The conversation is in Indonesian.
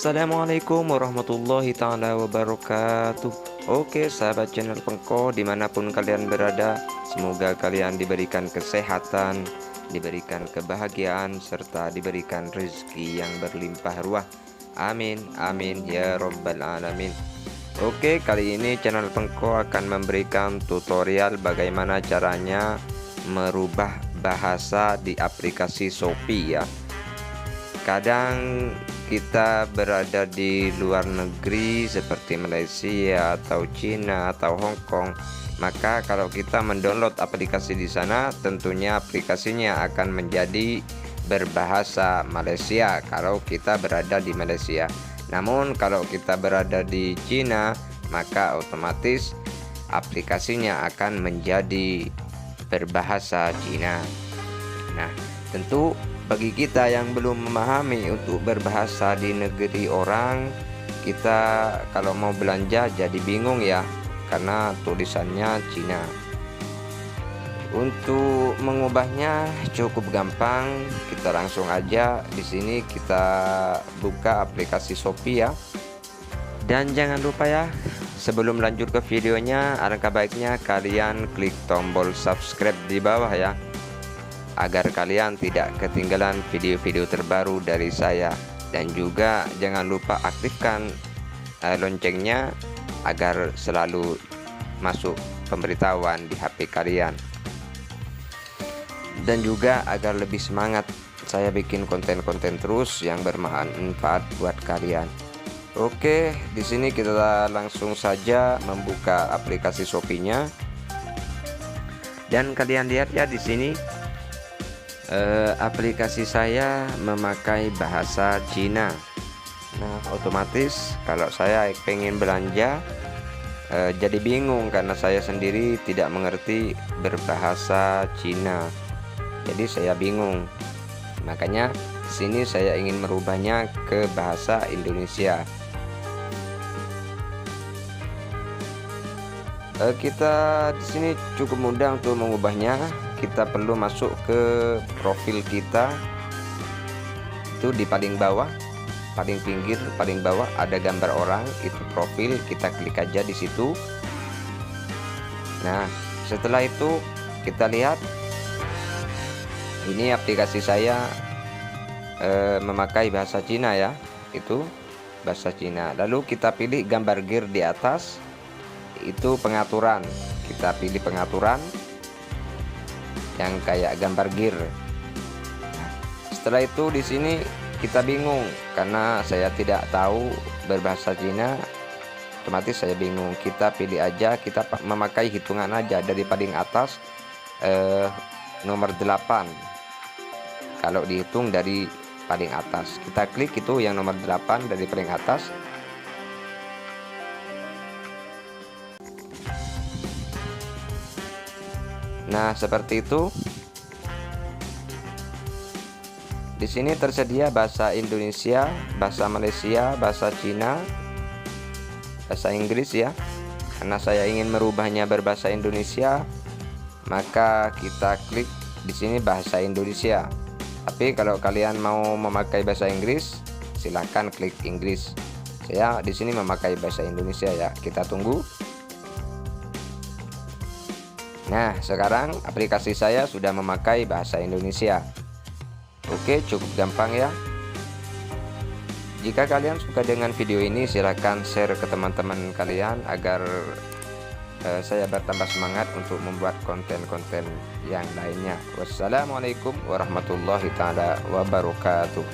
Assalamualaikum warahmatullahi taala wabarakatuh. Oke sahabat channel Pengko dimanapun kalian berada, semoga kalian diberikan kesehatan, diberikan kebahagiaan, serta diberikan rezeki yang berlimpah ruah. Amin amin ya robbal alamin. Oke, kali ini channel Pengko akan memberikan tutorial bagaimana caranya merubah bahasa di aplikasi Shopee ya. Kadang kita berada di luar negeri seperti Malaysia atau Cina atau Hong Kong, maka kalau kita mendownload aplikasi di sana, tentunya aplikasinya akan menjadi berbahasa Malaysia kalau kita berada di Malaysia. Namun kalau kita berada di Cina, maka otomatis aplikasinya akan menjadi berbahasa Cina. Nah, tentu bagi kita yang belum memahami untuk berbahasa di negeri orang, kita kalau mau belanja jadi bingung ya, karena tulisannya Cina. Untuk mengubahnya cukup gampang, kita langsung aja di sini kita buka aplikasi Shopee ya. Dan jangan lupa ya, sebelum lanjut ke videonya, alangkah baiknya kalian klik tombol subscribe di bawah ya, agar kalian tidak ketinggalan video-video terbaru dari saya. Dan juga jangan lupa aktifkan loncengnya agar selalu masuk pemberitahuan di HP kalian. Dan juga agar lebih semangat saya bikin konten-konten terus yang bermanfaat buat kalian. Oke, di sini kita langsung saja membuka aplikasi Shopee-nya. Dan kalian lihat ya di sini aplikasi saya memakai bahasa Cina. Nah, otomatis kalau saya pengen belanja jadi bingung karena saya sendiri tidak mengerti berbahasa Cina. Jadi saya bingung. Makanya di sini saya ingin merubahnya ke bahasa Indonesia. Kita di sini cukup mudah untuk mengubahnya. Kita perlu masuk ke profil kita, itu di paling bawah, paling pinggir, paling bawah ada gambar orang, itu profil, kita klik aja di situ. Nah, setelah itu kita lihat ini aplikasi saya memakai bahasa Cina ya, itu bahasa Cina. Lalu kita pilih gambar gear di atas, itu pengaturan, kita pilih pengaturan yang kayak gambar gear. Setelah itu di sini kita bingung karena saya tidak tahu berbahasa Cina, otomatis saya bingung. Kita pilih aja, kita memakai hitungan aja dari paling atas nomor 8. Kalau dihitung dari paling atas, kita klik itu yang nomor 8 dari paling atas. Nah, seperti itu. Di sini tersedia bahasa Indonesia, bahasa Malaysia, bahasa Cina, bahasa Inggris ya. Karena saya ingin merubahnya berbahasa Indonesia, maka kita klik di sini bahasa Indonesia. Tapi kalau kalian mau memakai bahasa Inggris, silahkan klik Inggris. Saya di sini memakai bahasa Indonesia ya. Kita tunggu. Nah, sekarang aplikasi saya sudah memakai bahasa Indonesia. Oke, cukup gampang ya. Jika kalian suka dengan video ini, silahkan share ke teman-teman kalian agar saya bertambah semangat untuk membuat konten-konten yang lainnya. Wassalamualaikum warahmatullahi taala wabarakatuh.